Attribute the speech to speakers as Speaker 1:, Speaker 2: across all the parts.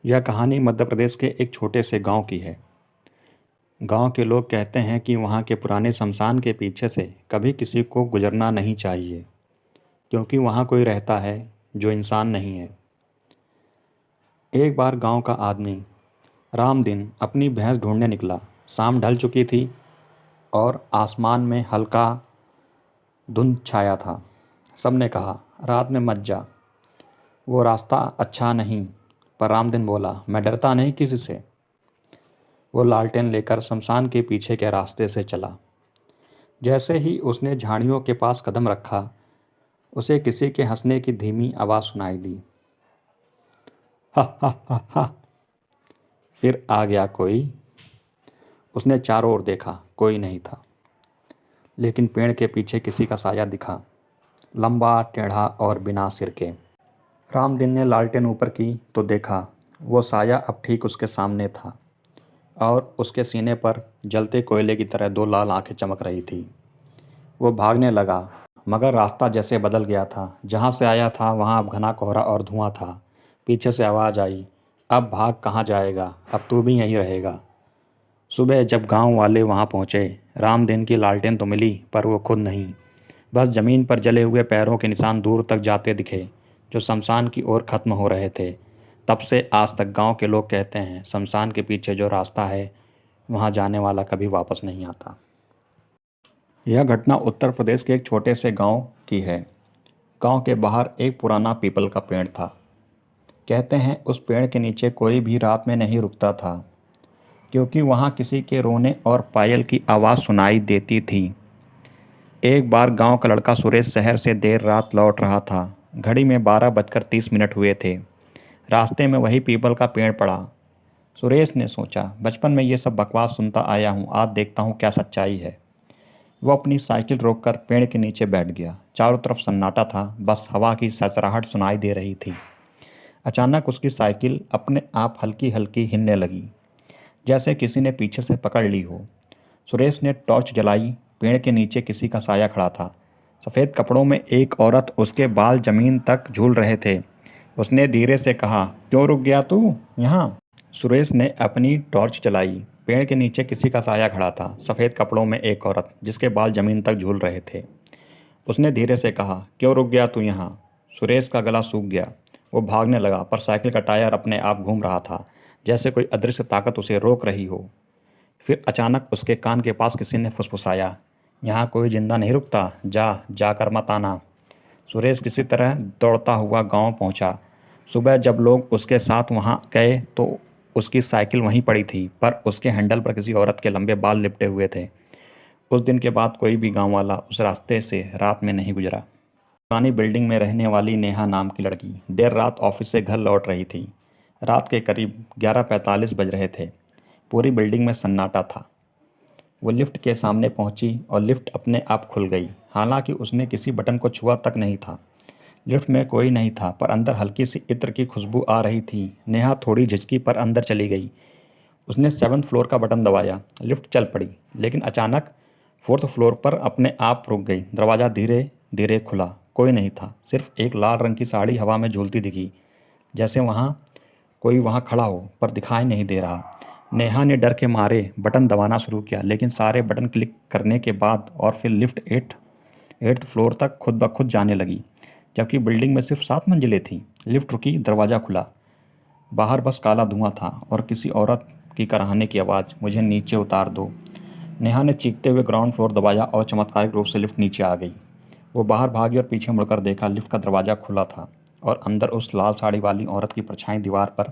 Speaker 1: यह कहानी मध्य प्रदेश के एक छोटे से गांव की है। गांव के लोग कहते हैं कि वहां के पुराने शमशान के पीछे से कभी किसी को गुजरना नहीं चाहिए, क्योंकि वहां कोई रहता है जो इंसान नहीं है। एक बार गांव का आदमी राम दिन अपनी भैंस ढूंढने निकला। शाम ढल चुकी थी और आसमान में हल्का धुंध छाया था। सबने कहा, रात में मत जा, वो रास्ता अच्छा नहीं। पर रामदिन बोला, मैं डरता नहीं किसी से। वो लालटेन लेकर शमशान के पीछे के रास्ते से चला। जैसे ही उसने झाड़ियों के पास कदम रखा, उसे किसी के हंसने की धीमी आवाज़ सुनाई दी। हा हा हा हा। फिर आ गया कोई। उसने चारों ओर देखा, कोई नहीं था, लेकिन पेड़ के पीछे किसी का साया दिखा, लंबा, टेढ़ा और बिना सिर के। रामदिन ने लालटेन ऊपर की तो देखा, वो साया अब ठीक उसके सामने था और उसके सीने पर जलते कोयले की तरह दो लाल आंखें चमक रही थी। वो भागने लगा, मगर रास्ता जैसे बदल गया था। जहाँ से आया था वहाँ अब घना कोहरा और धुआं था। पीछे से आवाज़ आई, अब भाग कहाँ जाएगा, अब तू भी यहीं रहेगा। सुबह जब गांव वाले वहाँ पहुँचे, रामदिन की लालटेन तो मिली, पर वो खुद नहीं। बस ज़मीन पर जले हुए पैरों के निशान दूर तक जाते दिखे, जो शमशान की ओर ख़त्म हो रहे थे। तब से आज तक गांव के लोग कहते हैं, शमशान के पीछे जो रास्ता है, वहाँ जाने वाला कभी वापस नहीं आता। यह घटना उत्तर प्रदेश के एक छोटे से गांव की है। गांव के बाहर एक पुराना पीपल का पेड़ था। कहते हैं उस पेड़ के नीचे कोई भी रात में नहीं रुकता था, क्योंकि वहाँ किसी के रोने और पायल की आवाज़ सुनाई देती थी। एक बार गांव का लड़का सुरेश शहर से देर रात लौट रहा था। घड़ी में 12:30 हुए थे। रास्ते में वही पीपल का पेड़ पड़ा। सुरेश ने सोचा, बचपन में ये सब बकवास सुनता आया हूँ, आज देखता हूँ क्या सच्चाई है। वो अपनी साइकिल रोककर पेड़ के नीचे बैठ गया। चारों तरफ सन्नाटा था, बस हवा की सरसराहट सुनाई दे रही थी। अचानक उसकी साइकिल अपने आप हल्की हल्की हिलने लगी, जैसे किसी ने पीछे से पकड़ ली हो। सुरेश ने टॉर्च जलाई। पेड़ के नीचे किसी का साया खड़ा था। सफ़ेद कपड़ों में एक औरत, उसके बाल जमीन तक झूल रहे थे। उसने धीरे से कहा, क्यों रुक गया तू यहाँ? सुरेश ने अपनी टॉर्च जलाई। पेड़ के नीचे किसी का साया खड़ा था, सफ़ेद कपड़ों में एक औरत, जिसके बाल ज़मीन तक झूल रहे थे। उसने धीरे से कहा, क्यों रुक गया तू यहाँ? सुरेश का गला सूख गया। वो भागने लगा, पर साइकिल का टायर अपने आप घूम रहा था, जैसे कोई अदृश्य ताकत उसे रोक रही हो। फिर अचानक उसके कान के पास किसी ने फुसफुसाया, यहाँ कोई जिंदा नहीं रुकता, जा जाकर मत आना। सुरेश किसी तरह दौड़ता हुआ गांव पहुंचा। सुबह जब लोग उसके साथ वहां गए तो उसकी साइकिल वहीं पड़ी थी, पर उसके हैंडल पर किसी औरत के लंबे बाल लिपटे हुए थे। उस दिन के बाद कोई भी गांव वाला उस रास्ते से रात में नहीं गुजरा। पुरानी बिल्डिंग में रहने वाली नेहा नाम की लड़की देर रात ऑफिस से घर लौट रही थी। रात के करीब 11:45 बज रहे थे। पूरी बिल्डिंग में सन्नाटा था। वो लिफ्ट के सामने पहुंची और लिफ्ट अपने आप खुल गई। हालांकि उसने किसी बटन को छुआ तक नहीं था। लिफ्ट में कोई नहीं था, पर अंदर हल्की सी इत्र की खुशबू आ रही थी। नेहा थोड़ी झिझकी पर अंदर चली गई। उसने 7th फ्लोर का बटन दबाया। लिफ्ट चल पड़ी, लेकिन अचानक 4th फ्लोर पर अपने आप रुक गई। दरवाज़ा धीरे धीरे खुला। कोई नहीं था, सिर्फ एक लाल रंग की साड़ी हवा में झूलती दिखी, जैसे कोई वहाँ खड़ा हो, पर दिखाई नहीं दे रहा। नेहा ने डर के मारे बटन दबाना शुरू किया, लेकिन सारे बटन क्लिक करने के बाद और फिर लिफ्ट 8th फ्लोर तक खुद ब खुद जाने लगी, जबकि बिल्डिंग में सिर्फ 7 मंजिलें थीं। लिफ्ट रुकी, दरवाज़ा खुला। बाहर बस काला धुआं था और किसी औरत की कराहने की आवाज़, मुझे नीचे उतार दो। नेहा ने चीखते हुए ग्राउंड फ्लोर दबाया और चमत्कारिक रूप से लिफ्ट नीचे आ गई। वो बाहर भागी और पीछे मुड़कर देखा। लिफ्ट का दरवाज़ा खुला था और अंदर उस लाल साड़ी वाली औरत की परछाई दीवार पर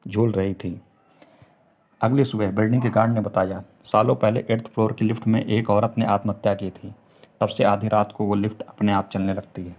Speaker 1: झूल रही थी। अगली सुबह बिल्डिंग के गार्ड ने बताया, सालों पहले 8th फ्लोर की लिफ्ट में एक औरत ने आत्महत्या की थी। तब से आधी रात को वो लिफ्ट अपने आप चलने लगती है।